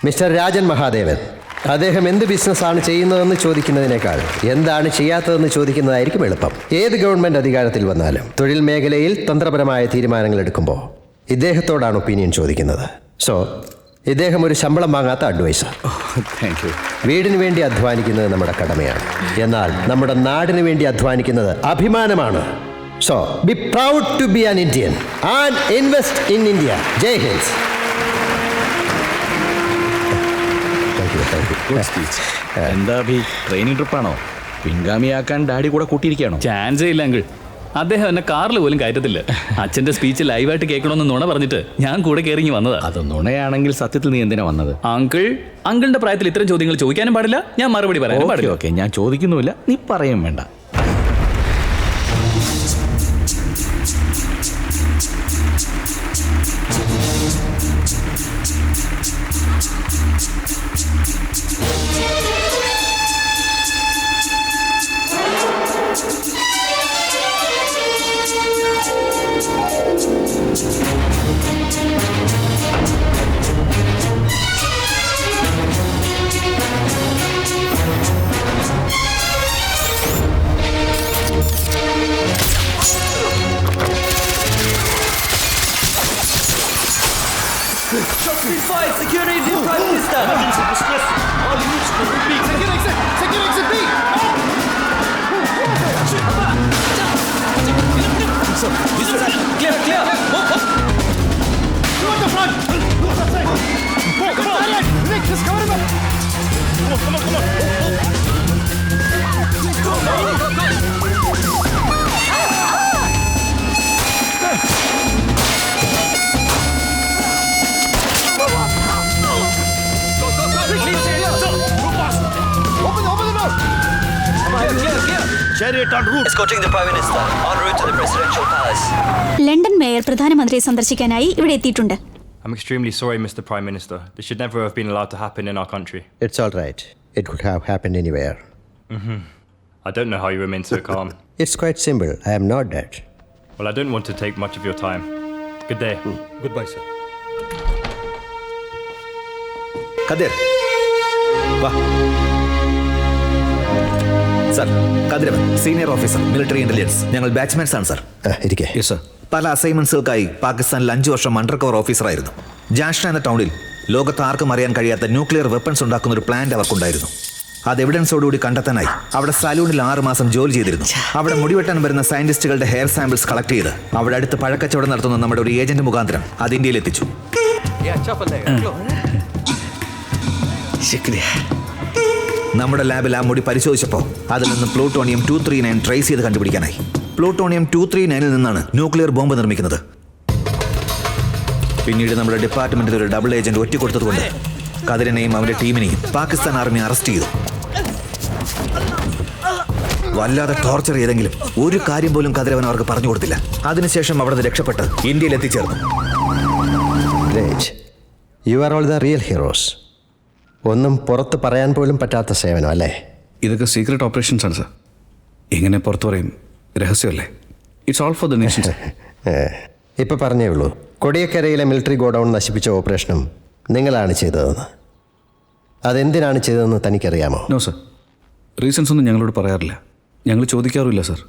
Mister Rajan Mahadevan, അദ്ദേഹം എന്ത് ബിസിനസ്സാണ് ചെയ്യുന്നതെന്ന് ചോദിക്കുന്നതിനേക്കാൾ എന്താണ് ചെയ്യാത്തതെന്ന് ചോദിക്കുന്നതായിരിക്കും എളുപ്പം. ഏത് ഗവൺമെൻറ് അധികാരത്തിൽ വന്നാലും തൊഴിൽ മേഖലയിൽ തന്ത്രപരമായ തീരുമാനങ്ങൾ എടുക്കുമ്പോൾ ഇദ്ദേഹത്തോടാണ് ഒപ്പീനിയൻ ചോദിക്കുന്നത്. സോ ഇദ്ദേഹം ഒരു ശമ്പളം വാങ്ങാത്ത അഡ്വൈസർ. വീടിന് വേണ്ടി അധ്വാനിക്കുന്നത് നമ്മുടെ കടമയാണ്, എന്നാൽ നമ്മുടെ നാടിന് വേണ്ടി അധ്വാനിക്കുന്നത് അഭിമാനമാണ്. So be proud to be an Indian and invest in India. ജയ് ഹിന്ദ്. എന്താ അഭി, ട്രെയിനിങ് ട്രിപ്പാണോ? പിൻഗാമിയാക്കാൻ ഡാഡി കൂടെ കൂട്ടിയിരിക്കുകയാണോ? ചാൻസേ ഇല്ല അങ്കിൾ. അദ്ദേഹം എന്നെ കാറിൽ പോലും കയറ്റത്തില്ല. അച്ഛന്റെ സ്പീച്ച് ലൈവായിട്ട് കേൾക്കണമെന്ന് നുണ പറഞ്ഞിട്ട് ഞാൻ കൂടെ കയറി വന്നതാ. അത് നുണയാണെങ്കിൽ സത്യത്തിൽ നീ എന്തിനാ വന്നത്? അങ്കിളിന്റെ പ്രായത്തിൽ ഇത്തരം ചോദ്യങ്ങൾ ചോദിക്കാനും പാടില്ല, ഞാൻ മറുപടി പറയാനും പാടില്ല. ഓക്കെ, ഞാൻ ചോദിക്കുന്നുമില്ല, നീ പറയും വേണ്ട. ലണ്ടൻ മേയർ പ്രധാനമന്ത്രിയെ സന്ദർശിക്കാനായി ഇവിടെ എത്തിയിട്ടുണ്ട്. I'm extremely sorry, Mr. Prime Minister. This should never have been allowed to happen in our country. It's all right. It could have happened anywhere. I don't know how you remain so calm. It's quite simple. I am not dead. Well, I don't want to take much of your time. Good day. Goodbye, sir. Kadir, വാ. Sir, Kadiravan, senior officer, military intelligence. ഞങ്ങൾ batchmates ആണ് sir. ഇരിക്കെ. Yes sir. പല അസൈൻമെന്റ്സുകൾക്കായി പാകിസ്ഥാനിൽ 5 വർഷം under cover ഓഫീസറായിരുന്നു. ജാഷ്ന എന്ന ടൗണിൽ ലോകത്ത് ആർക്കും അറിയാൻ കഴിയാത്ത ന്യൂക്ലിയർ വെപ്പൺസ് ഉണ്ടാക്കുന്ന ഒരു പ്ലാന്റ് അവർക്കുണ്ടായിരുന്നു. അത് എവിഡൻസോടുകൂടി കണ്ടെത്താനായി അവിടെ സലൂണിൽ 6 മാസം ജോലി ചെയ്തിരുന്നു. അവിടെ മുടിവെട്ടാൻ വരുന്ന സയന്റിസ്റ്റുകളുടെ ഹെയർ സാമ്പിൾസ് കളക്ട് ചെയ്ത് അവിടെ അടുത്ത് പഴക്കച്ചവടം നടത്തുന്ന നമ്മുടെ ഒരു ഏജന്റ് മുഖാന്തരം അത് ഇന്ത്യയിൽ എത്തിച്ചു. നമ്മുടെ ലാബിൽ ആ മുടി പരിശോധിച്ചപ്പോൾ അതിൽ നിന്ന് പ്ലൂട്ടോണിയം 239 ട്രേസ് ചെയ്ത് കണ്ടുപിടിക്കാനായി. പ്ലൂട്ടോണിയം 239 നിന്നാണ് ന്യൂക്ലിയർ ബോംബ് നിർമ്മിക്കുന്നത്. പിന്നീട് നമ്മുടെ ഡിപ്പാർട്ട്മെന്റിൽ ഒരു ഡബിൾ ഏജന്റ് ഒറ്റിക്കൊടുത്തതുകൊണ്ട് കതിരനെയും അവന്റെ ടീമിനെയും പാകിസ്ഥാൻ ആർമി അറസ്റ്റ് ചെയ്തു. വല്ലാതെ ടോർച്ചർ ചെയ്തെങ്കിലും ഒരു കാര്യം പോലും കതിരവൻ അവർക്ക് പറഞ്ഞു കൊടുത്തില്ല. അതിനുശേഷം അവിടെ നിന്ന് രക്ഷപ്പെട്ട് ഇന്ത്യയിൽ എത്തിച്ചേർന്നു. Great. You are all the real heroes. ഒന്നും പുറത്ത് പറയാൻ പോലും പറ്റാത്ത സേവനം അല്ലേ? ഇതൊക്കെ സീക്രട്ട് ഓപ്പറേഷൻസ് ആണ് സർ. എങ്ങനെ പുറത്തു പറയും? രഹസ്യമല്ലേ. It's all for the nation. ഇപ്പം പറഞ്ഞേ ഉള്ളൂ, കൊടിയക്കരയിലെ മിലിറ്ററി ഗോഡൗൺ നശിപ്പിച്ച ഓപ്പറേഷനും നിങ്ങളാണ് ചെയ്തതെന്ന്. അതെന്തിനാണ് ചെയ്തതെന്ന് തനിക്കറിയാമോ? നോ സർ, റീസൺസ് ഒന്നും ഞങ്ങളോട് പറയാറില്ല. ഞങ്ങൾ ചോദിക്കാറുമില്ല സർ.